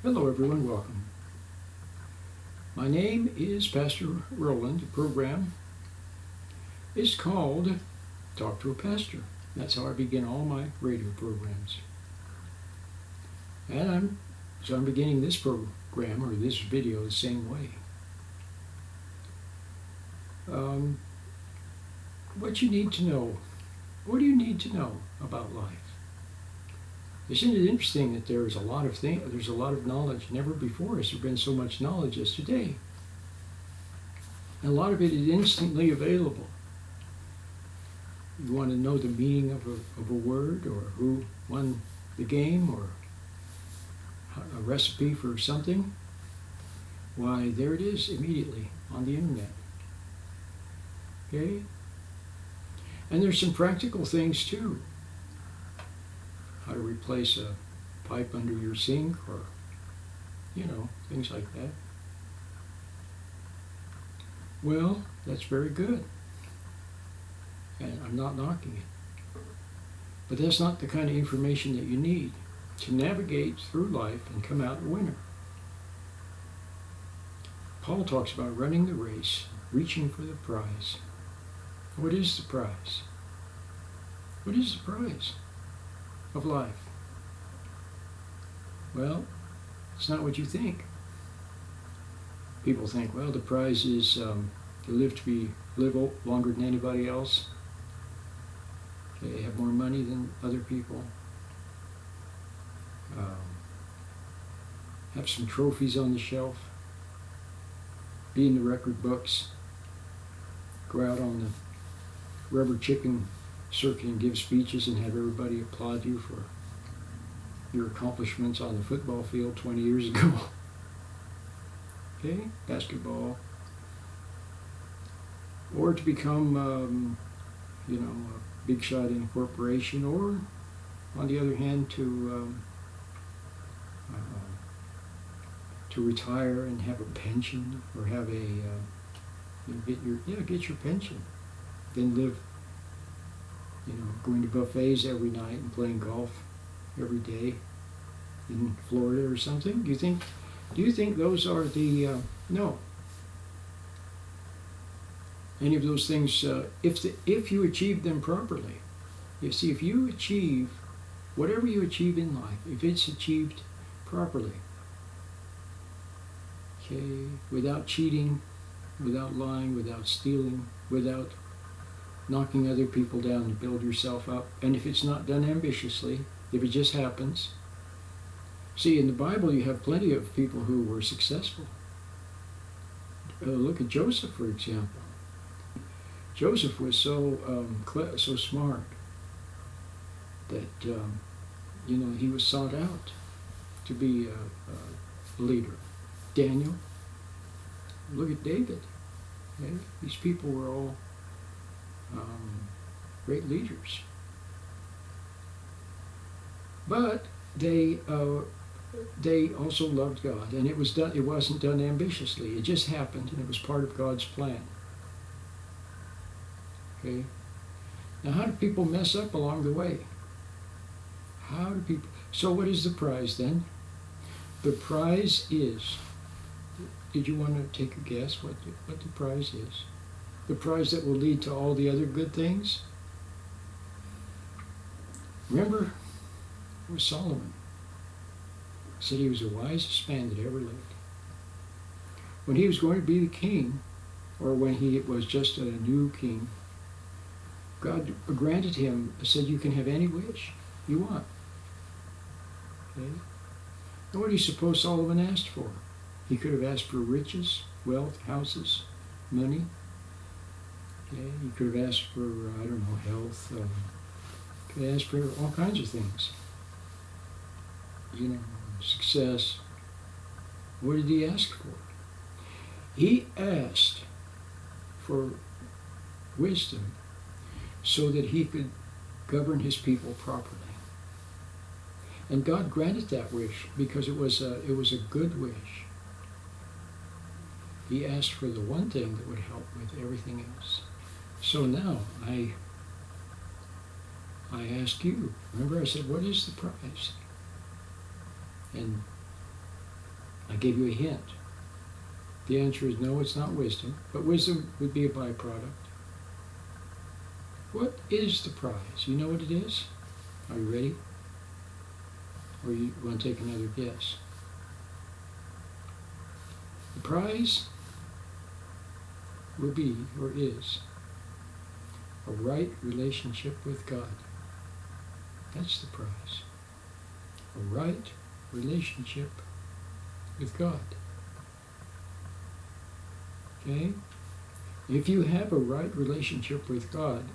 Hello everyone, welcome. My name is Pastor Roland. The program is called Talk to a Pastor. That's how I begin all my radio programs. And I'm beginning this program or this video the same way. What you need to know. What do you need to know about life? Isn't it interesting that there's a lot of knowledge. Never before has there been so much knowledge as today. And a lot of it is instantly available. You want to know the meaning of a word, or who won the game, or a recipe for something? Why, there it is immediately on the internet. Okay? And there's some practical things too. How to replace a pipe under your sink, or, things like that. Well, that's very good. And I'm not knocking it. But that's not the kind of information that you need to navigate through life and come out a winner. Paul talks about running the race, reaching for the prize. What is the prize? What is the prize of life? Well, it's not what you think. People think, well, the prize is to live longer than anybody else. Okay, have more money than other people. Have some trophies on the shelf. Be in the record books. Go out on the rubber chicken circuit and give speeches and have everybody applaud you for your accomplishments on the football field 20 years ago. Okay, basketball. Or to become, a big shot in a corporation, or, on the other hand, to retire and have a pension, or have get your pension, then live, going to buffets every night and playing golf every day in Florida or something. Do you think those are the no? Any of those things, if you achieve them properly. You see, if you achieve whatever you achieve in life, if it's achieved properly, okay, without cheating, without lying, without stealing, without knocking other people down to build yourself up, and if it's not done ambitiously, if it just happens. See, in the Bible you have plenty of people who were successful. Look at Joseph, for example. Joseph was so smart that he was sought out to be a leader. Daniel. Look at David. Okay? These people were all great leaders, but they also loved God, and it wasn't done ambitiously. It just happened, and it was part of God's plan. Okay. Now, how do people mess up along the way? So what is the prize then? The prize is, did you want to take a guess what the prize is? The prize that will lead to all the other good things? Remember, it was Solomon. Said he was the wisest man that ever lived. When he was going to be the king, or when he was just a new king, God granted him, said, you can have any wish you want. Okay? And what do you suppose Solomon asked for? He could have asked for riches, wealth, houses, money. Okay? He could have asked for, health. Could have asked for all kinds of things. Success. What did he ask for? He asked for wisdom so that he could govern his people properly. And God granted that wish because it was a good wish. He asked for the one thing that would help with everything else. So now I ask you, remember I said, what is the prize? And I gave you a hint. The answer is no, it's not wisdom, but wisdom would be a byproduct. What is the prize? You know what it is? Are you ready? Or you want to take another guess? The prize will be, or is, a right relationship with God. That's the prize. A right relationship with God. Okay? If you have a right relationship with God,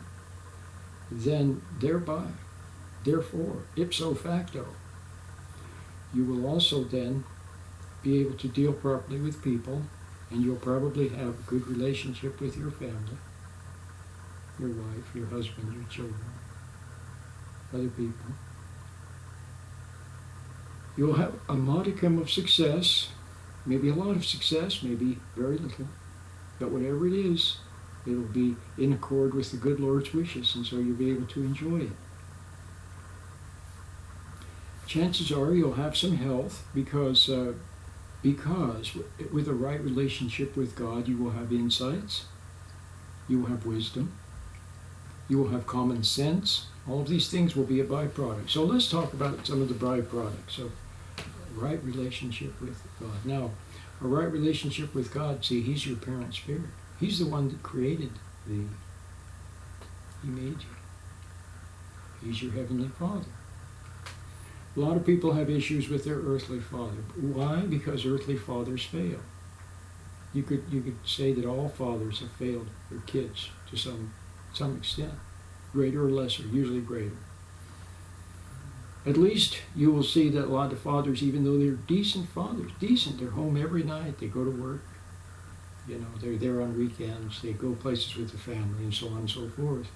then therefore, ipso facto, you will also then be able to deal properly with people, and you'll probably have a good relationship with your family, your wife, your husband, your children, other people. You'll have a modicum of success, maybe a lot of success, maybe very little, but whatever it is, it'll be in accord with the good Lord's wishes, and so you'll be able to enjoy it. Chances are you'll have some health because with a right relationship with God, you will have insights, you will have wisdom, you will have common sense. All of these things will be a byproduct. So let's talk about some of the byproducts of a right relationship with God. Now, a right relationship with God, see, He's your parent spirit. He's the one that created thee. He made you. He's your heavenly Father. A lot of people have issues with their earthly father. Why? Because earthly fathers fail. You could say that all fathers have failed their kids to some extent, greater or lesser, usually greater. At least you will see that a lot of fathers, even though they're decent fathers, they're home every night, they go to work, they're there on weekends, they go places with the family, and so on and so forth.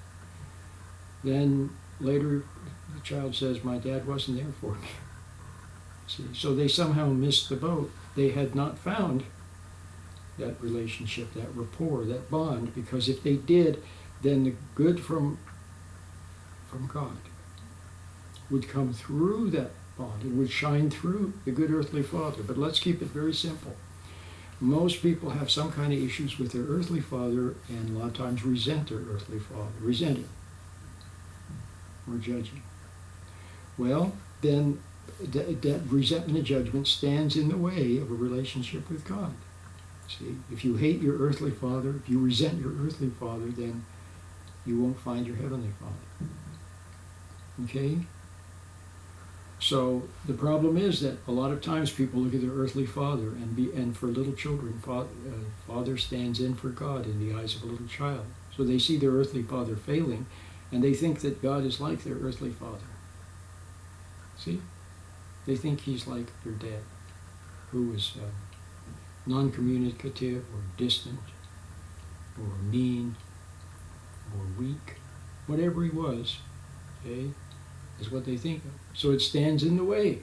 Then later, the child says, my dad wasn't there for me. See, so they somehow missed the boat. They had not found that relationship, that rapport, that bond, because if they did, then the good from God would come through that bond and would shine through the good earthly father. But let's keep it very simple. Most people have some kind of issues with their earthly father, and a lot of times resent their earthly father, resent him, or judging. Well, then that resentment and judgment stands in the way of a relationship with God. See, if you hate your earthly father, if you resent your earthly father, then you won't find your heavenly Father. Okay? So the problem is that a lot of times people look at their earthly father, and for little children, father stands in for God in the eyes of a little child. So they see their earthly father failing, and they think that God is like their earthly father. See? They think He's like their dad, who was non-communicative or distant or mean or weak. Whatever he was, okay, is what they think of. So it stands in the way.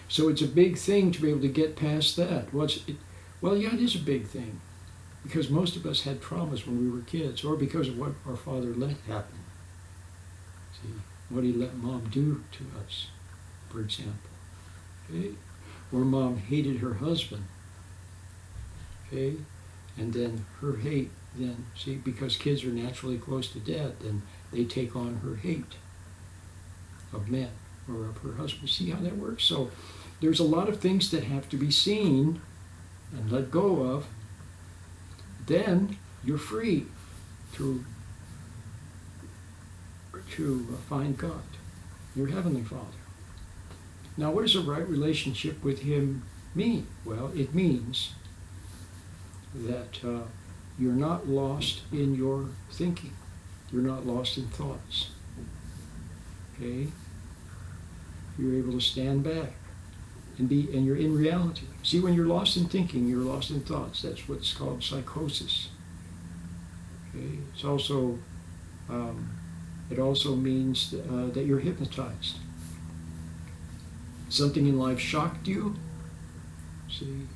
So it's a big thing to be able to get past that. Well, yeah, it is a big thing, because most of us had traumas when we were kids, or because of what our father let happen. See, what he let mom do to us, for example. Okay? Or mom hated her husband. Okay? And then her hate, then, see, because kids are naturally close to dad, then they take on her hate of men or of her husband. See how that works? So there's a lot of things that have to be seen and let go of. Then you're free to find God, your heavenly Father. Now, what does a right relationship with Him mean? Well, it means that you're not lost in your thinking. You're not lost in thoughts. Okay? You're able to stand back and you're in reality. See, when you're lost in thinking, you're lost in thoughts. That's what's called psychosis. Okay? It's also it also means that you're hypnotized. Something in life shocked you. See,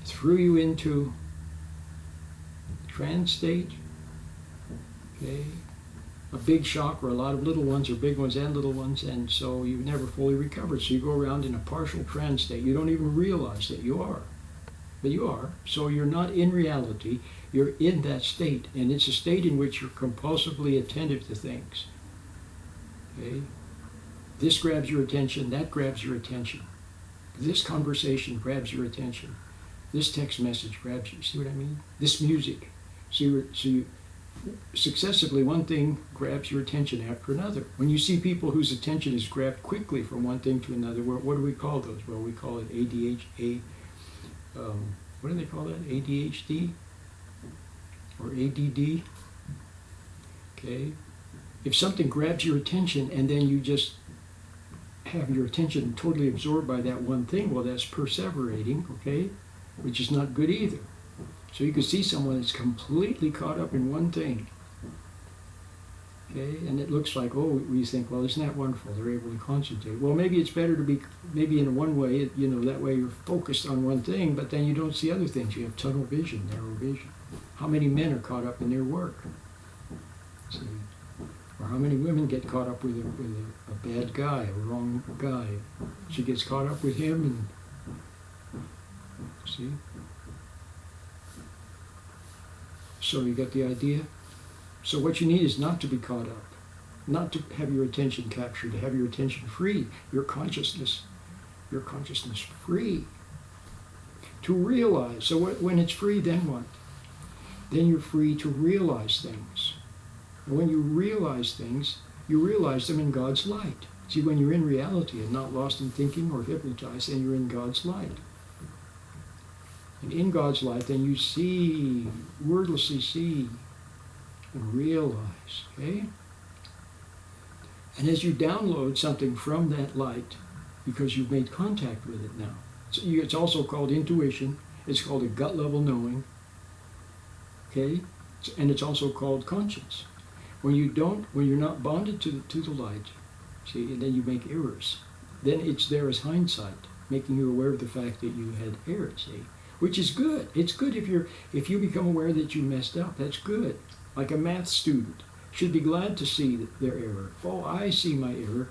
threw you into trance state. Okay, a big shock or a lot of little ones or big ones and little ones, and so you've never fully recovered. So you go around in a partial trance state. You don't even realize that you are. But you are. So you're not in reality. You're in that state. And it's a state in which you're compulsively attentive to things. Okay? This grabs your attention. That grabs your attention. This conversation grabs your attention. This text message grabs you. See what I mean? This music. So you successively, one thing grabs your attention after another. When you see people whose attention is grabbed quickly from one thing to another, what do we call those? Well, we call it ADHD. What do they call that? ADHD? Or ADD? Okay? If something grabs your attention and then you just have your attention totally absorbed by that one thing, well, that's perseverating, okay? Which is not good either. So you can see someone that's completely caught up in one thing. Okay, and it looks like, oh, we think, well, isn't that wonderful? They're able to concentrate. Well, maybe it's better to be, maybe in one way, you know, that way you're focused on one thing, but then you don't see other things. You have tunnel vision, narrow vision. How many men are caught up in their work? See? Or how many women get caught up with a bad guy, a wrong guy? She gets caught up with him, and see? So you get the idea? So what you need is not to be caught up, not to have your attention captured, to have your attention free, your consciousness free. To realize. So when it's free, then what? Then you're free to realize things. And when you realize things, you realize them in God's light. See, when you're in reality and not lost in thinking or hypnotized, then you're in God's light. And in God's light, then you see, wordlessly see, and realize, okay? And as you download something from that light, because you've made contact with it now, it's also called intuition, it's called a gut level knowing, okay? And it's also called conscience. When you're not bonded to the light, see, and then you make errors, then it's there as hindsight, making you aware of the fact that you had errors, see? Which is good. It's good if you become aware that you messed up. That's good. Like a math student should be glad to see their error. Oh, I see my error.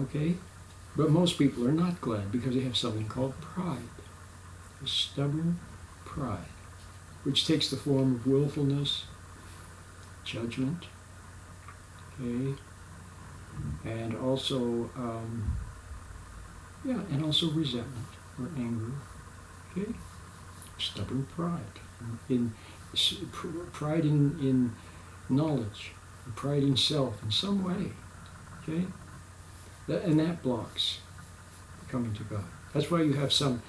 Okay? But most people are not glad because they have something called pride. A stubborn pride, which takes the form of willfulness, judgment, okay, and also resentment or anger, okay. Stubborn pride, pride in knowledge, pride in self in some way, okay? And that blocks coming to God. That's why you have some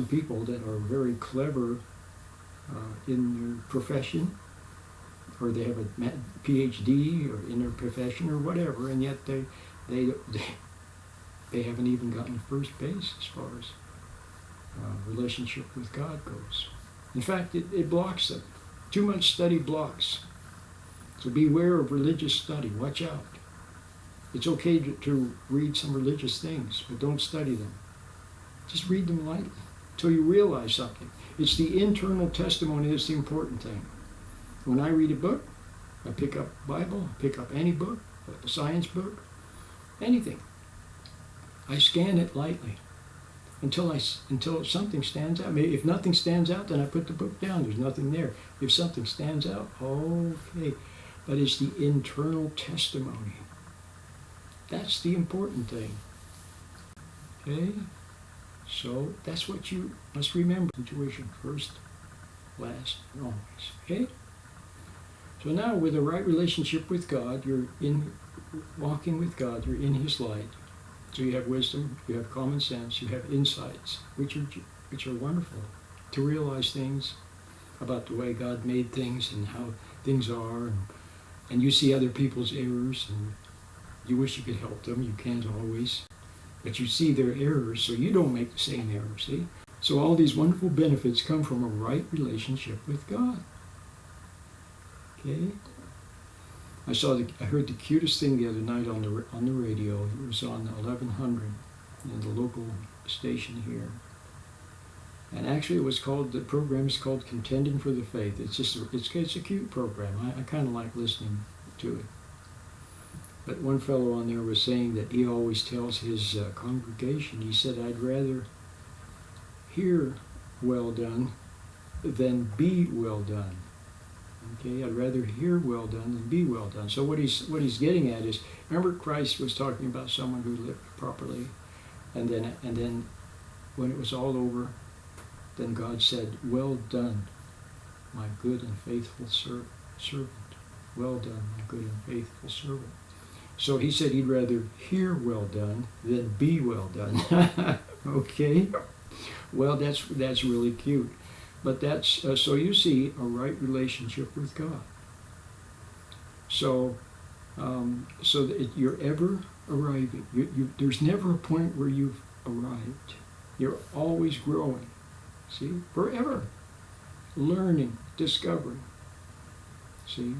people that are very clever in their profession, or they have a PhD or in their profession or whatever, and yet they haven't even gotten first base as far as relationship with God goes. In fact, it blocks them. Too much study blocks. So beware of religious study. Watch out. It's okay to read some religious things, but don't study them. Just read them lightly until you realize something. It's the internal testimony that's the important thing. When I read a book, I pick up Bible, I pick up any book, a science book, anything. I scan it lightly until something stands out. Maybe if nothing stands out, then I put the book down. There's nothing there. If something stands out, okay. But it's the internal testimony. That's the important thing. Okay? So that's what you must remember. Intuition first, last, and always. Okay? So now with the right relationship with God, you're walking with God, you're in His light. So you have wisdom, you have common sense, you have insights, which are wonderful, to realize things about the way God made things and how things are, and you see other people's errors, and you wish you could help them. You can't always, but you see their errors, so you don't make the same error, see? So all these wonderful benefits come from a right relationship with God. Okay? I heard the cutest thing the other night on the radio. It was on 1100 in the local station here. And actually the program is called Contending for the Faith. It's a cute program. I kind of like listening to it. But one fellow on there was saying that he always tells his congregation, he said, I'd rather hear well done than be well done. Okay, I'd rather hear well done than be well done. So what he's getting at is, remember Christ was talking about someone who lived properly, and then when it was all over, then God said, well done, my good and faithful servant. Well done, my good and faithful servant. So he said he'd rather hear well done than be well done. Okay? Well, that's really cute. But that's, so you see, a right relationship with God. So, so that you're ever arriving. There's never a point where you've arrived. You're always growing. See? Forever. Learning, discovering. See?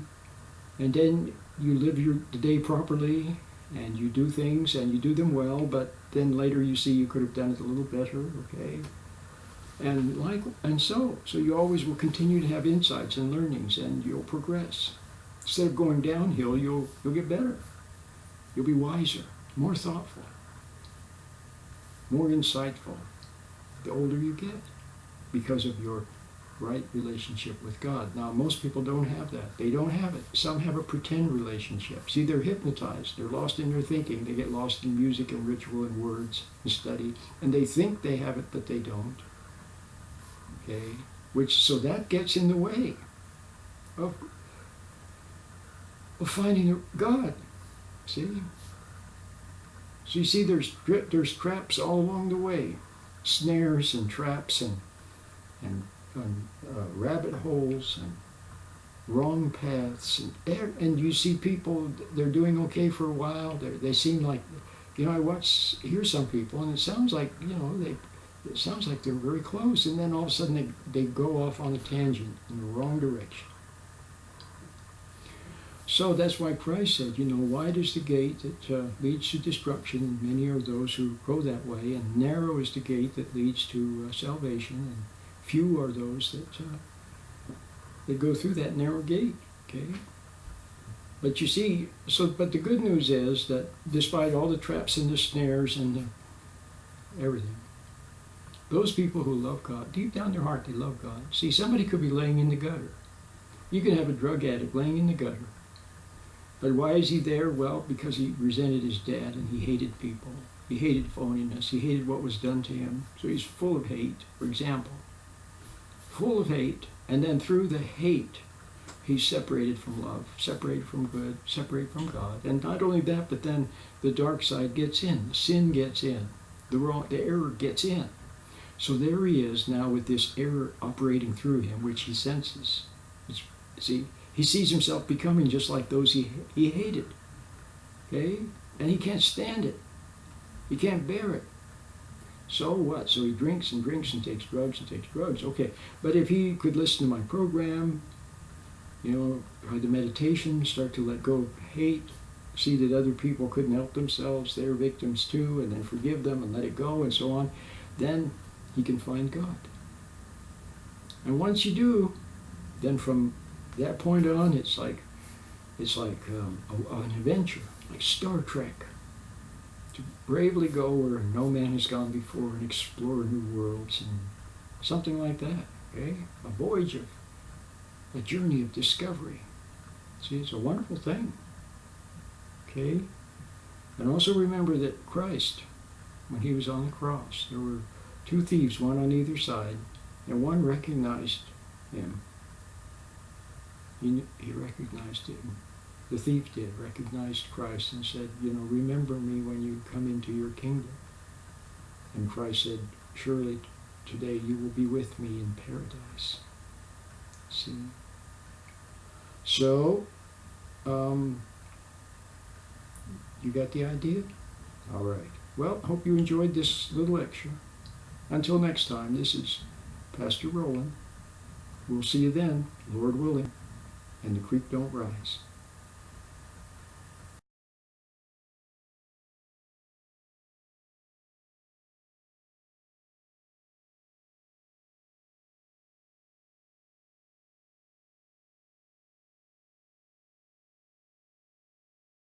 And then you live the day properly, and you do things, and you do them well, but then later you see you could have done it a little better, okay? And so you always will continue to have insights and learnings, and you'll progress. Instead of going downhill, you'll get better. You'll be wiser, more thoughtful, more insightful the older you get, because of your right relationship with God. Now, most people don't have that. They don't have it. Some have a pretend relationship. See, they're hypnotized. They're lost in their thinking. They get lost in music and ritual and words and study, and they think they have it, but they don't. Okay? So that gets in the way of finding God. See? So you see, there's traps all along the way, snares and traps and rabbit holes and wrong paths, and you see people, they're doing okay for a while. They seem like, I hear some people, and it sounds like, it sounds like they're very close, and then all of a sudden they go off on a tangent in the wrong direction. So that's why Christ said, wide is the gate that leads to destruction, and many are those who go that way, and narrow is the gate that leads to salvation, and few are those that go through that narrow gate. Okay. But you see, but the good news is that despite all the traps and the snares and everything, those people who love God, deep down in their heart, they love God. See, somebody could be laying in the gutter. You can have a drug addict laying in the gutter. But why is he there? Well, because he resented his dad, and he hated people. He hated phoniness. He hated what was done to him. So he's full of hate, for example. Full of hate. And then through the hate, he's separated from love, separated from good, separated from God. And not only that, but then the dark side gets in. The sin gets in. The error gets in. So there he is now with this error operating through him, which he senses. See, he sees himself becoming just like those he hated. Okay? And he can't stand it. He can't bear it. So what? So he drinks and drinks and takes drugs and takes drugs. Okay. But if he could listen to my program, try the meditation, start to let go of hate, see that other people couldn't help themselves, they're victims too, and then forgive them and let it go and so on, then he can find God. And once you do, then from that point on, it's like an adventure, like Star Trek. To bravely go where no man has gone before and explore new worlds and something like that. Okay, a voyage a journey of discovery. See, it's a wonderful thing. Okay, and also remember that Christ, when he was on the cross, there were two thieves, one on either side, and one recognized him. He recognized him. The thief did, recognized Christ and said, remember me when you come into your kingdom. And Christ said, surely today you will be with me in paradise. See? So, you got the idea? All right. Well, hope you enjoyed this little lecture. Until next time, this is Pastor Roland. We'll see you then, Lord willing, and the creek don't rise.